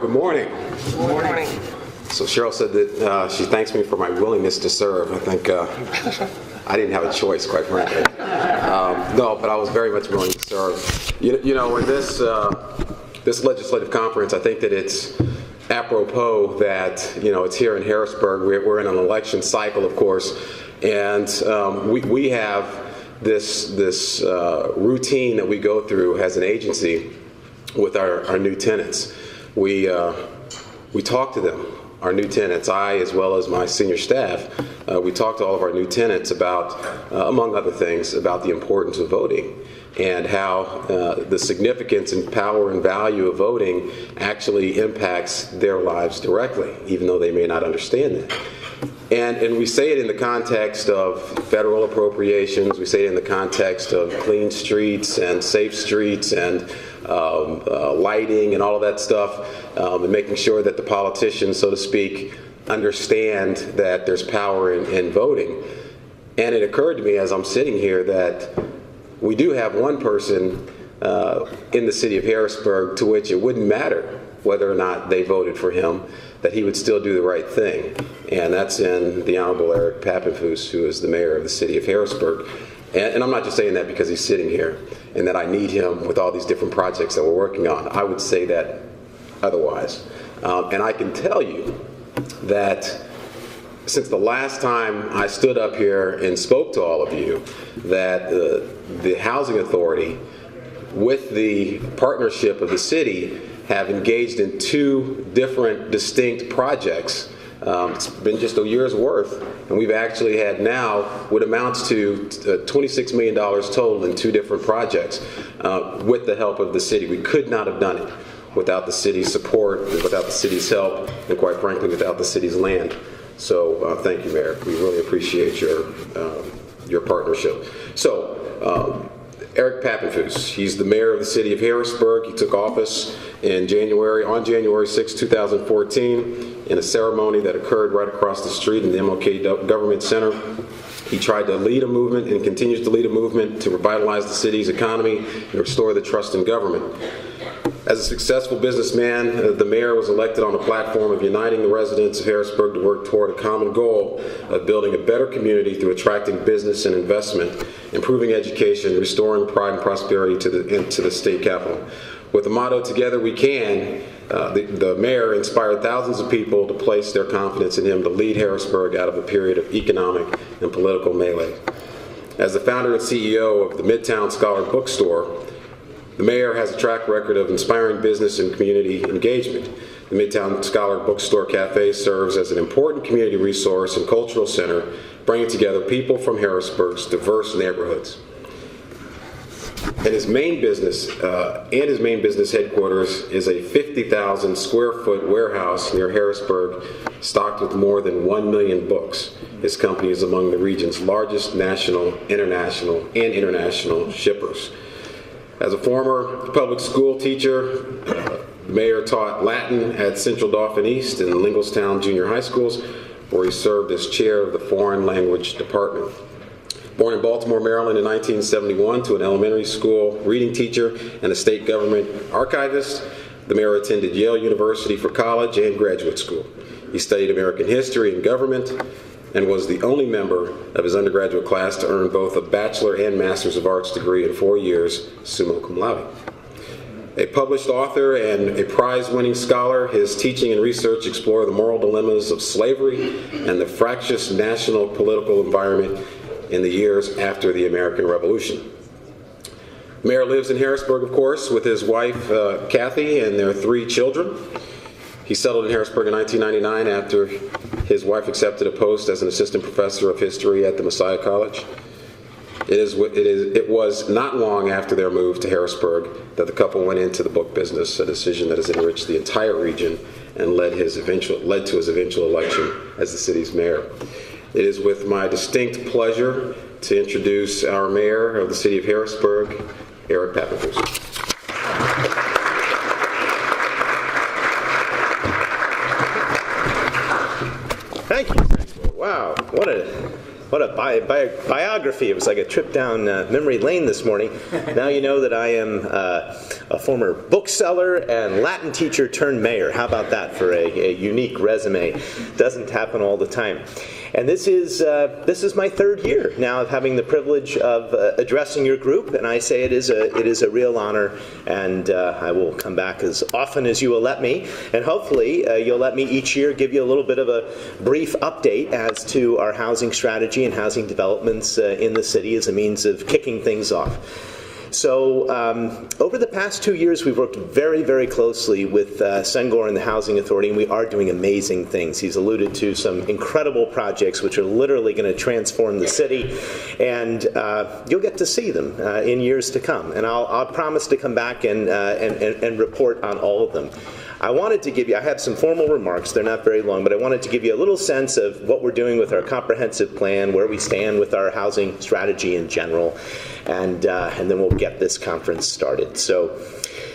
Good morning. Good morning. So Cheryl said that she thanks me for my willingness to serve. I think I didn't have a choice, quite frankly. No, but I was very much willing to serve. You know, in this legislative conference, I think that it's apropos that it's here in Harrisburg. We're in an election cycle, of course, and we have this routine that we go through as an agency with our new tenants. We talk to them, our new tenants, I as well as my senior staff. We talk to all of our new tenants about, among other things, about the importance of voting and how the significance and power and value of voting actually impacts their lives directly, even though they may not understand that. And we say it in the context of federal appropriations. We say it in the context of clean streets and safe streets and lighting and all of that stuff, and making sure that the politicians, so to speak, understand that there's power in voting. And it occurred to me as I'm sitting here that we do have one person in the city of Harrisburg to which it wouldn't matter whether or not they voted for him, that he would still do the right thing. And that's in the Honorable Eric Pappenfuss, who is the mayor of the city of Harrisburg. And I'm not just saying that because he's sitting here and that I need him with all these different projects that we're working on. I would say that otherwise. And I can tell you that since the last time I stood up here and spoke to all of you, that the Housing Authority, with the partnership of the city, have engaged in two different distinct projects. It's been just a year's worth, and we've actually had now what amounts to $26 million total in two different projects with the help of the city. We could not have done it without the city's support, without the city's help, and quite frankly, without the city's land. So thank you, Mayor. We really appreciate your partnership. So Eric Pappenfuss, he's the mayor of the city of Harrisburg. He took office on January 6, 2014, in a ceremony that occurred right across the street in the MLK Government Center. He tried to lead a movement and continues to lead a movement to revitalize the city's economy and restore the trust in government. As a successful businessman, the mayor was elected on a platform of uniting the residents of Harrisburg to work toward a common goal of building a better community through attracting business and investment, improving education, restoring pride and prosperity to the state capital. With the motto, "Together we can," the mayor inspired thousands of people to place their confidence in him to lead Harrisburg out of a period of economic and political melee. As the founder and CEO of the Midtown Scholar Bookstore, the mayor has a track record of inspiring business and community engagement. The Midtown Scholar Bookstore Cafe serves as an important community resource and cultural center, bringing together people from Harrisburg's diverse neighborhoods. And his main business headquarters is a 50,000 square foot warehouse near Harrisburg, stocked with more than 1 million books. His company is among the region's largest national, international shippers. As a former public school teacher, the mayor taught Latin at Central Dauphin East and Lingelstown Junior High Schools, where he served as chair of the Foreign Language Department. Born in Baltimore, Maryland in 1971 to an elementary school reading teacher and a state government archivist, the mayor attended Yale University for college and graduate school. He studied American history and government and was the only member of his undergraduate class to earn both a Bachelor and Master's of Arts degree in 4 years, summa cum laude. A published author and a prize-winning scholar, his teaching and research explore the moral dilemmas of slavery and the fractious national political environment in the years after the American Revolution. Mayor lives in Harrisburg, of course, with his wife, Kathy, and their 3 children. He settled in Harrisburg in 1999 after his wife accepted a post as an assistant professor of history at the Messiah College. It was not long after their move to Harrisburg that the couple went into the book business, a decision that has enriched the entire region and led to his eventual election as the city's mayor. It is with my distinct pleasure to introduce our mayor of the city of Harrisburg, Eric Pappenfuss. Thank you. Wow, what a biography. It was like a trip down memory lane this morning. Now you know that I am a former bookseller and Latin teacher turned mayor. How about that for a unique resume? Doesn't happen all the time. And this is my third year now of having the privilege of addressing your group, and I say it is a real honor, and I will come back as often as you will let me, and hopefully you'll let me each year give you a little bit of a brief update as to our housing strategy and housing developments in the city as a means of kicking things off. So over the past 2 years, we've worked very, very closely with Senghor and the Housing Authority, and we are doing amazing things. He's alluded to some incredible projects which are literally going to transform the city, and you'll get to see them in years to come. And I'll promise to come back and report on all of them. I wanted to give you, I have some formal remarks, they're not very long, but I wanted to give you a little sense of what we're doing with our comprehensive plan, where we stand with our housing strategy in general, and then we'll get this conference started. So,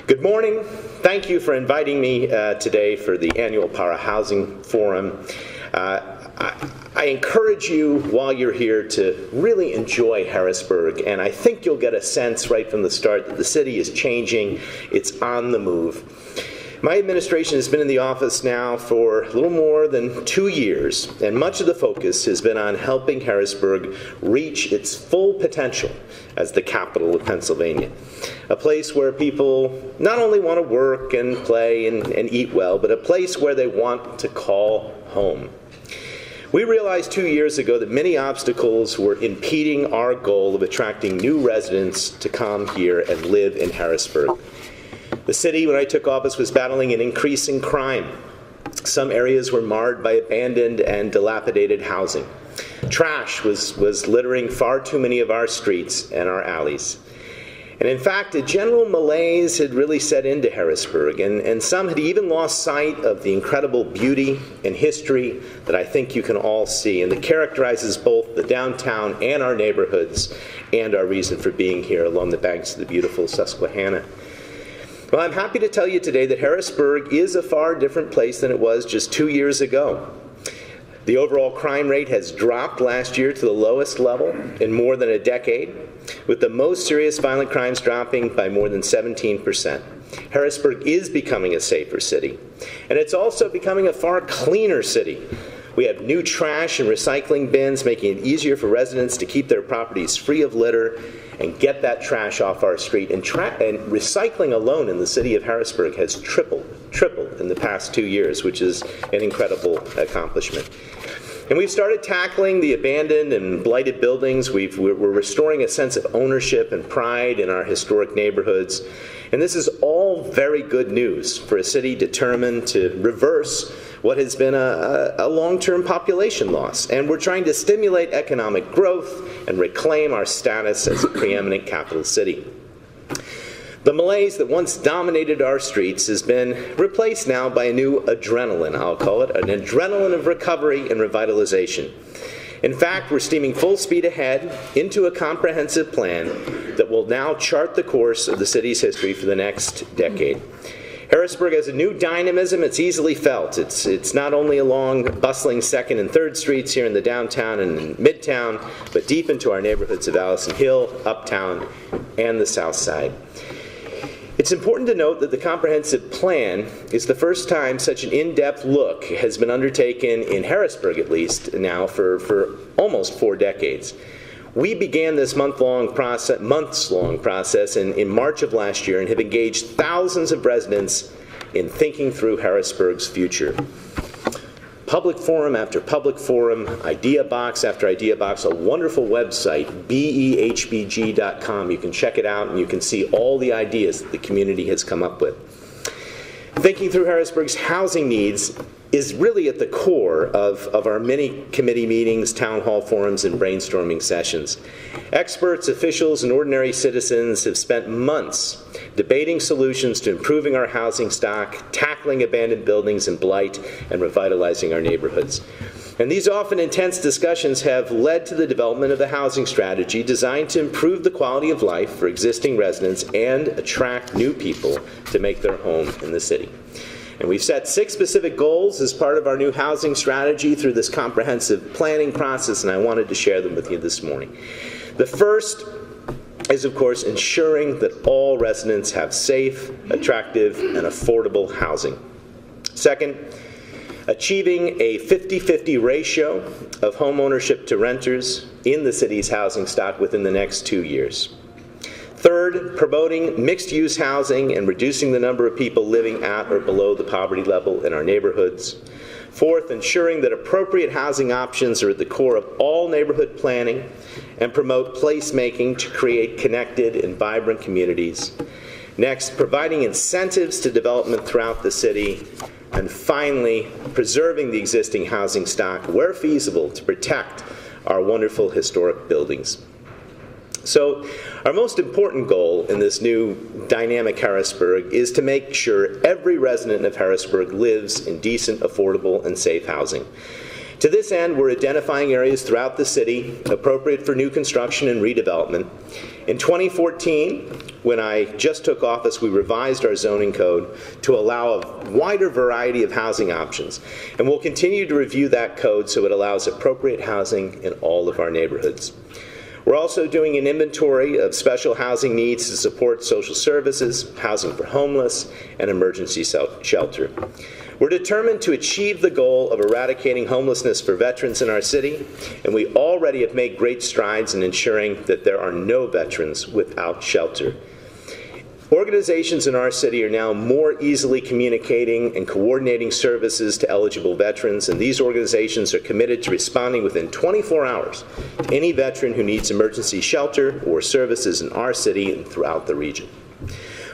good morning. Thank you for inviting me today for the annual PAHRA Housing Forum. I encourage you while you're here to really enjoy Harrisburg, and I think you'll get a sense right from the start that the city is changing, it's on the move. My administration has been in the office now for a little more than 2 years, and much of the focus has been on helping Harrisburg reach its full potential as the capital of Pennsylvania, a place where people not only want to work and play and eat well, but a place where they want to call home. We realized 2 years ago that many obstacles were impeding our goal of attracting new residents to come here and live in Harrisburg. The city, when I took office, was battling an increase in crime. Some areas were marred by abandoned and dilapidated housing. Trash was littering far too many of our streets and our alleys. And in fact, a general malaise had really set into Harrisburg, and some had even lost sight of the incredible beauty and history that I think you can all see, and that characterizes both the downtown and our neighborhoods and our reason for being here along the banks of the beautiful Susquehanna. Well, I'm happy to tell you today that Harrisburg is a far different place than it was just 2 years ago. The overall crime rate has dropped last year to the lowest level in more than a decade, with the most serious violent crimes dropping by more than 17%. Harrisburg is becoming a safer city, and it's also becoming a far cleaner city. We have new trash and recycling bins, making it easier for residents to keep their properties free of litter and get that trash off our street. And recycling alone in the city of Harrisburg has tripled in the past 2 years, which is an incredible accomplishment. And we've started tackling the abandoned and blighted buildings. We're restoring a sense of ownership and pride in our historic neighborhoods. And this is all very good news for a city determined to reverse what has been a long-term population loss. And we're trying to stimulate economic growth and reclaim our status as a preeminent capital city. The malaise that once dominated our streets has been replaced now by a new adrenaline, I'll call it, an adrenaline of recovery and revitalization. In fact, we're steaming full speed ahead into a comprehensive plan that will now chart the course of the city's history for the next decade. Harrisburg has a new dynamism. It's easily felt. It's not only along bustling 2nd and 3rd Streets here in the downtown and in Midtown, but deep into our neighborhoods of Allison Hill, Uptown, and the South Side. It's important to note that the comprehensive plan is the first time such an in-depth look has been undertaken in Harrisburg, at least now, for almost 4 decades. We began this months-long process in March of last year and have engaged thousands of residents in thinking through Harrisburg's future. Public forum after public forum, idea box after idea box, a wonderful website, behbg.com. You can check it out and you can see all the ideas that the community has come up with. Thinking through Harrisburg's housing needs is really at the core of our many committee meetings, town hall forums, and brainstorming sessions. Experts, officials, and ordinary citizens have spent months debating solutions to improving our housing stock, tackling abandoned buildings and blight, and revitalizing our neighborhoods. And these often intense discussions have led to the development of the housing strategy designed to improve the quality of life for existing residents and attract new people to make their home in the city. And we've set 6 specific goals as part of our new housing strategy through this comprehensive planning process, and I wanted to share them with you this morning. The first is, of course, ensuring that all residents have safe, attractive, and affordable housing. Second, achieving a 50-50 ratio of home ownership to renters in the city's housing stock within the next 2 years. Third, promoting mixed-use housing and reducing the number of people living at or below the poverty level in our neighborhoods. Fourth, ensuring that appropriate housing options are at the core of all neighborhood planning and promote placemaking to create connected and vibrant communities. Next, providing incentives to development throughout the city. And finally, preserving the existing housing stock where feasible to protect our wonderful historic buildings. So our most important goal in this new dynamic Harrisburg is to make sure every resident of Harrisburg lives in decent, affordable, and safe housing. To this end, we're identifying areas throughout the city appropriate for new construction and redevelopment. In 2014, when I just took office, we revised our zoning code to allow a wider variety of housing options. And we'll continue to review that code so it allows appropriate housing in all of our neighborhoods. We're also doing an inventory of special housing needs to support social services, housing for homeless, and emergency shelter. We're determined to achieve the goal of eradicating homelessness for veterans in our city, and we already have made great strides in ensuring that there are no veterans without shelter. Organizations in our city are now more easily communicating and coordinating services to eligible veterans, and these organizations are committed to responding within 24 hours to any veteran who needs emergency shelter or services in our city and throughout the region.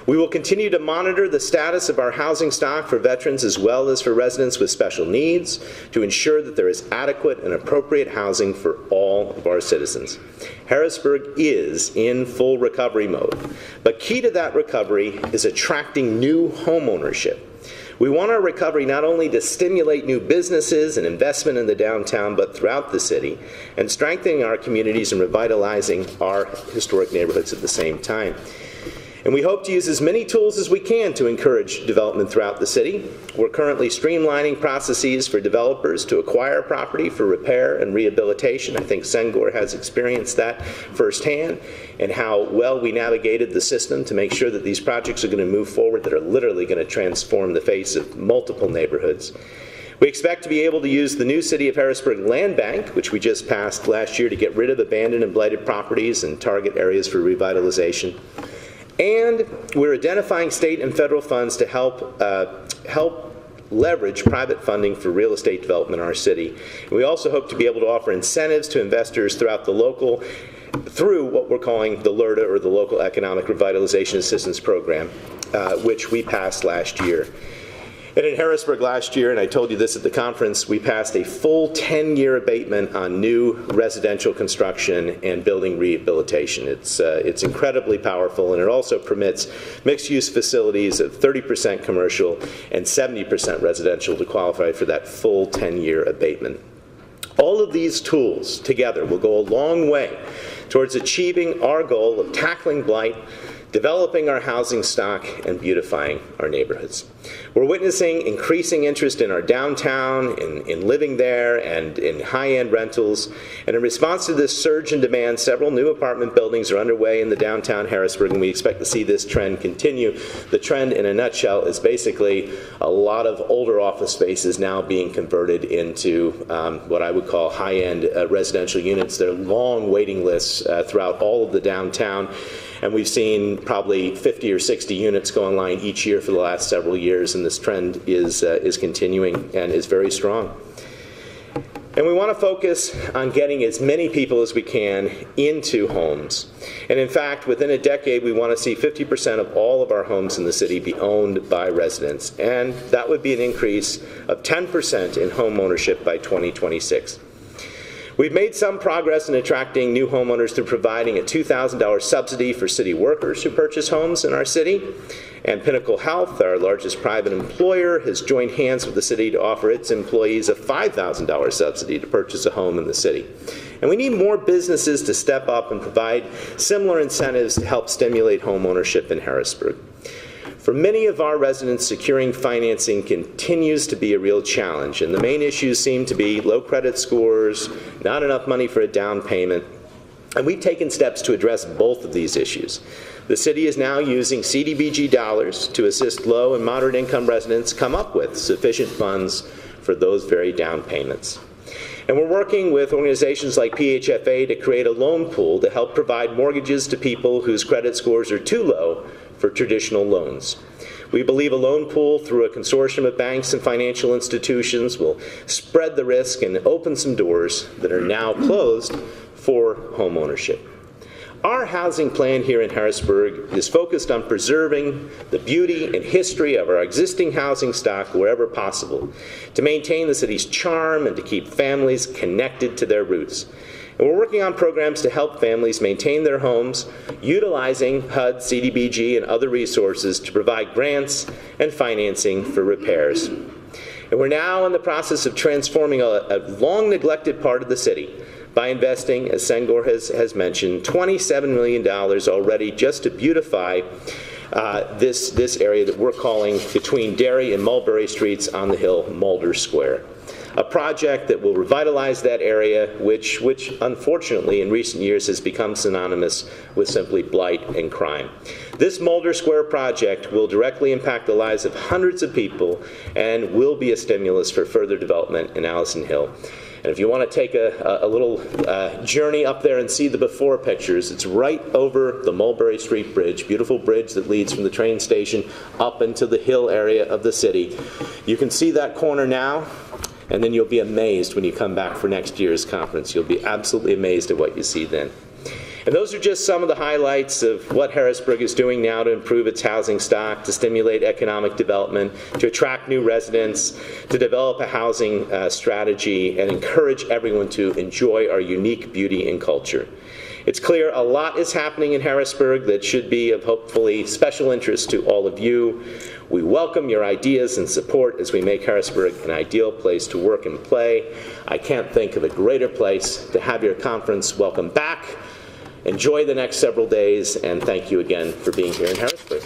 We will continue to monitor the status of our housing stock for veterans as well as for residents with special needs to ensure that there is adequate and appropriate housing for all of our citizens. Harrisburg is in full recovery mode, but key to that recovery is attracting new home ownership. We want our recovery not only to stimulate new businesses and investment in the downtown, but throughout the city, and strengthening our communities and revitalizing our historic neighborhoods at the same time. And we hope to use as many tools as we can to encourage development throughout the city. We're currently streamlining processes for developers to acquire property for repair and rehabilitation. I think Sengor has experienced that firsthand, and how well we navigated the system to make sure that these projects are going to move forward that are literally going to transform the face of multiple neighborhoods. We expect to be able to use the new City of Harrisburg Land Bank, which we just passed last year, to get rid of abandoned and blighted properties and target areas for revitalization. And we're identifying state and federal funds to help leverage private funding for real estate development in our city. And we also hope to be able to offer incentives to investors throughout the local through what we're calling the LRTA, or the Local Economic Revitalization Assistance Program, which we passed last year. And in Harrisburg last year, and I told you this at the conference, we passed a full 10-year abatement on new residential construction and building rehabilitation. It's incredibly powerful, and it also permits mixed-use facilities of 30% commercial and 70% residential to qualify for that full 10-year abatement. All of these tools together will go a long way towards achieving our goal of tackling blight, developing our housing stock, and beautifying our neighborhoods. We're witnessing increasing interest in our downtown, in living there, and in high-end rentals. And in response to this surge in demand, several new apartment buildings are underway in the downtown Harrisburg, and we expect to see this trend continue. The trend, in a nutshell, is basically a lot of older office spaces now being converted into what I would call high-end residential units. There are long waiting lists throughout all of the downtown. And we've seen probably 50 or 60 units go online each year for the last several years, and this trend is continuing and is very strong. And we want to focus on getting as many people as we can into homes. And in fact, within a decade, we want to see 50% of all of our homes in the city be owned by residents. And that would be an increase of 10% in home ownership by 2026. We've made some progress in attracting new homeowners through providing a $2,000 subsidy for city workers who purchase homes in our city. And Pinnacle Health, our largest private employer, has joined hands with the city to offer its employees a $5,000 subsidy to purchase a home in the city. And we need more businesses to step up and provide similar incentives to help stimulate home ownership in Harrisburg. For many of our residents, securing financing continues to be a real challenge, and the main issues seem to be low credit scores, not enough money for a down payment, And we've taken steps to address both of these issues. The city is now using CDBG dollars to assist low and moderate income residents come up with sufficient funds for those very down payments. And we're working with organizations like PHFA to create a loan pool to help provide mortgages to people whose credit scores are too low for traditional loans. We believe a loan pool through a consortium of banks and financial institutions will spread the risk and open some doors that are now closed for home ownership. Our housing plan here in Harrisburg is focused on preserving the beauty and history of our existing housing stock wherever possible, to maintain the city's charm and to keep families connected to their roots. And we're working on programs to help families maintain their homes, utilizing HUD, CDBG, and other resources to provide grants and financing for repairs. And we're now in the process of transforming a long-neglected part of the city by investing, as Senghor has mentioned, $27 million already just to beautify this area that we're calling between Derry and Mulberry Streets on the hill, Mulder Square. A project that will revitalize that area, which unfortunately in recent years has become synonymous with simply blight and crime. This Mulder Square project will directly impact the lives of hundreds of people and will be a stimulus for further development in Allison Hill. And if you want to take a little journey up there and see the before pictures, it's right over the Mulberry Street Bridge, beautiful bridge that leads from the train station up into the hill area of the city. You can see that corner now, and then you'll be amazed when you come back for next year's conference. You'll be absolutely amazed at what you see then. And those are just some of the highlights of what Harrisburg is doing now to improve its housing stock, to stimulate economic development, to attract new residents, to develop a housing strategy, and encourage everyone to enjoy our unique beauty and culture. It's clear a lot is happening in Harrisburg that should be of hopefully special interest to all of you. We welcome your ideas and support as we make Harrisburg an ideal place to work and play. I can't think of a greater place to have your conference. Welcome back. Enjoy the next several days, and thank you again for being here in Harrisburg.